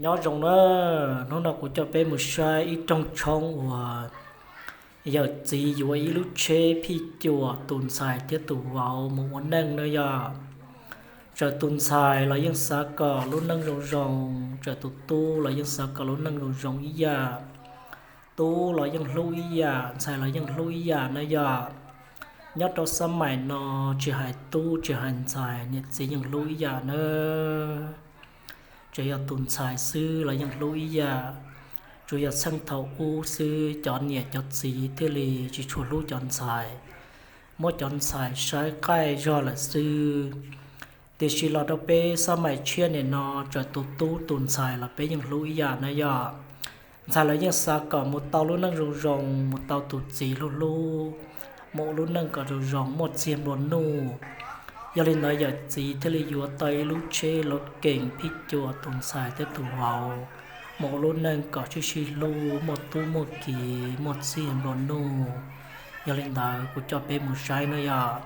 nhớ rồng nó đâu cũng cho bé một sai ít trong trong và giờ chỉ dù ý lúc chế phi chùa tuần xài tiếp tục vào một món nâng nữa giờ trời tuần xài là những xã cỏ lúc nâng rồng rồng trời tụt tu là những xã cỏ lúc nâng rồng rồng ý giờ tu là những lưu ý giờ xài là những lưu ý giờ nữa giờ nhớ trong sớm mày nó chỉ hay tu chỉ hành xài nhiệt chỉ những lưu ý giờ nữa chỉ là tuần xài sư là những lưu ý giờ rồi giờ sang thầu u sư chọn nhẹ chọn gì thế thì chỉ chùa lưu chọn xài mỗi chọn xài sai cái do là sư thì chỉ là đâu bé sao mày chia này nó cho tụt tu tuần xài là bé những lưu ý giờ này giờ xài là những sao có một tàu luôn năng rồng rồng một tàu tụt gì luôn luôn một luôn năng có rồng rồng một xiêm luôn nụ giờ lên nói giờ gì thế thì vừa tay lúc chê lót king pít chùa tuần xài tới tụ vào một luôn năng có chữ xì lu một tu một kỳ một xiêm luôn nụ giờ lên nói của cho bé một sai nữa giờ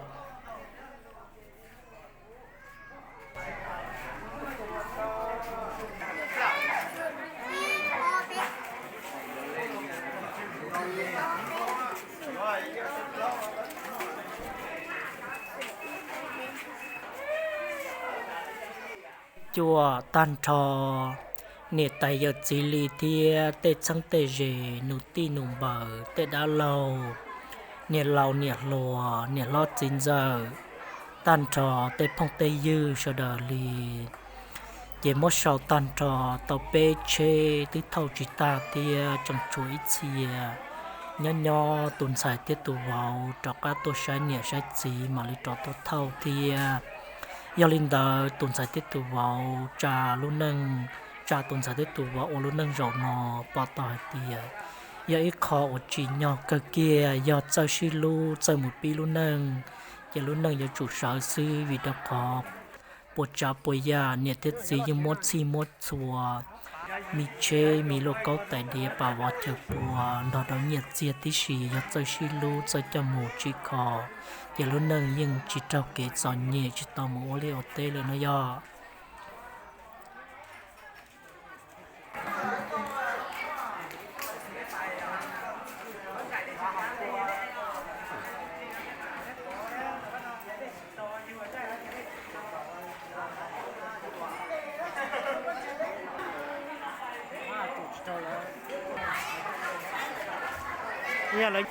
chùa tan trò nè tại giờ chỉ lì thia tết sáng tết rể nụ ti nụ bờ tết đã lâu nè lâu nè lùa nè lót chín giờ tan trò tết phong tết dư sợ đờ lì chỉ một sau tan trò tàu bê chê tí thâu chỉ ta tia trong chuối chia nho tuần xài tiết tụ vào trọ cá tôi sai nè sai gì mà lấy trọ tôi thâu tia giờ linh đờ tuần sai tiết tụ vào trà luôn nâng trà tuần sai tiết tụ vào luôn nâng rau nò bỏ tỏi tia giờ ít khó ở chỉ nhỏ cơ kia giờ chơi xí lu chơi một pi luôn nâng giờ luôn nâng giờ chủ sở sư vì đó khó bột trà bột già nhiệt tiết gì như mốt xi mốt xùa mi chê mi lô câu tại địa bảo vợ chờ bùa nó đó nhiệt diệt tí xì giờ chơi xí lu chơi cho mù chỉ khó giờ luôn nâng nhưng chỉ trao kế giòn nhẹ chỉ tao mù ô tê lên nó do yeah, like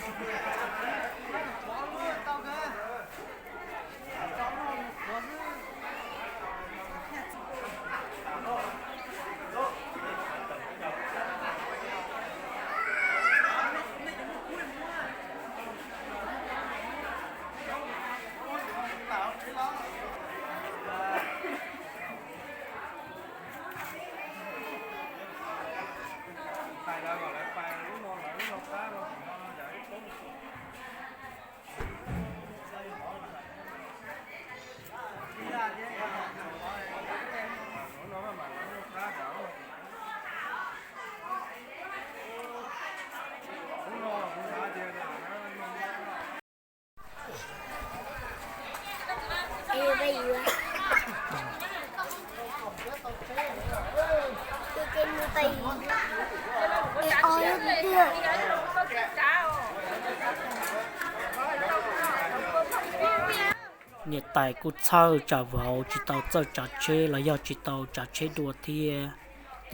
nhiệt tài cút sau trả vào chỉ tàu chơi trả chế là do chỉ tàu trả chế đùa thì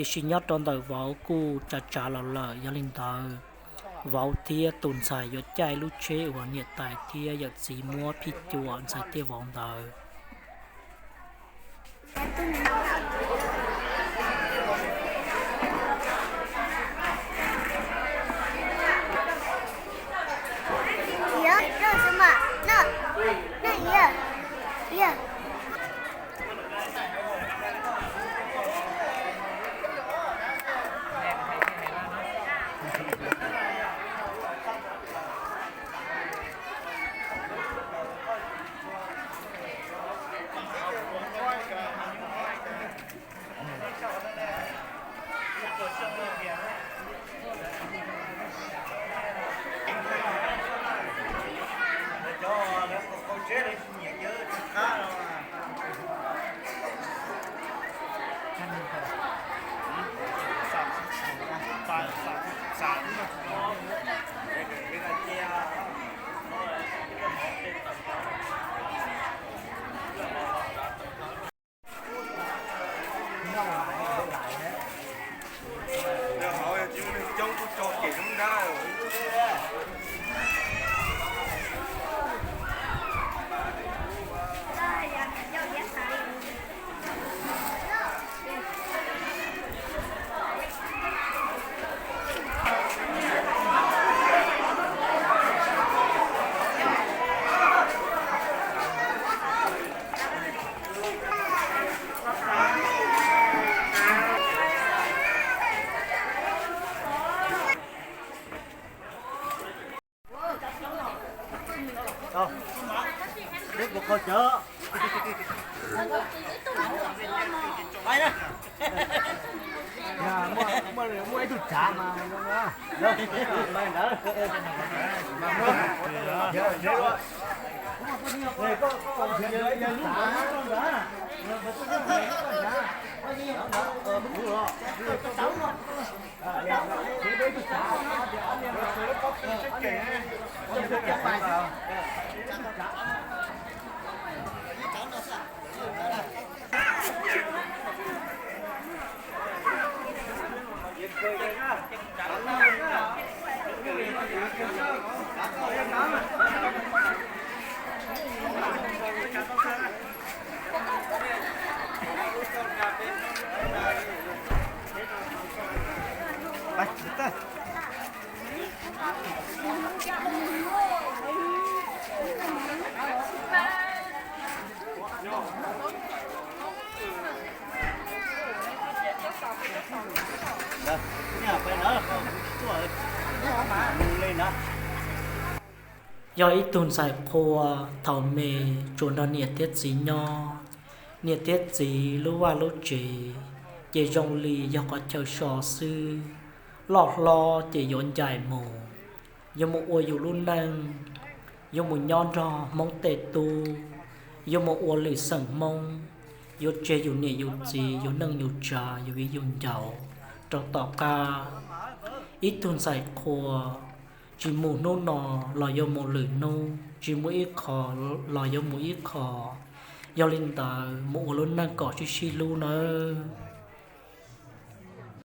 xin nhớ trong đời vào cu trả là do linh tờ vào thia tuần xài do chạy lúc chế và nhiệt tài thia giật gì mua phi chuột xài tia vòng tờ Nếu họ chỉ trong tôi cho kỹ không ra rồi. Đâu? Biết một con chớ. Bay đó. Nhà mua ấy tụt chả mà đâu đó. Đâu? Bay đó. Mà mua. Giờ rồi. Này có giờ lúc đó không đó. Đúng rồi. Sáu rồi. Dạ. Thì đây tụt chả. Nó có cái kẻ. Cái bài sao? do ít tuần giải phô thảo mề chuồn nó nhiệt tiết gì nho nhiệt tiết gì lúc qua lúc chỉ dòng lì do có chờ sò sư lọt lo chỉ dọn dài mồ do một ua dù luôn năng do một nhon rò mong tệ tu do một ua lì sẵn mong do chê dù nị dù gì dù nâng dù trà dù ý dù dầu trong tỏ ca ít tuần giải khô chỉ mù nô nọ lò do một lử nô chỉ mũi ít khò lò do mũi ít khò do linh tờ mụ luôn năng cỏ chi chi lu nữa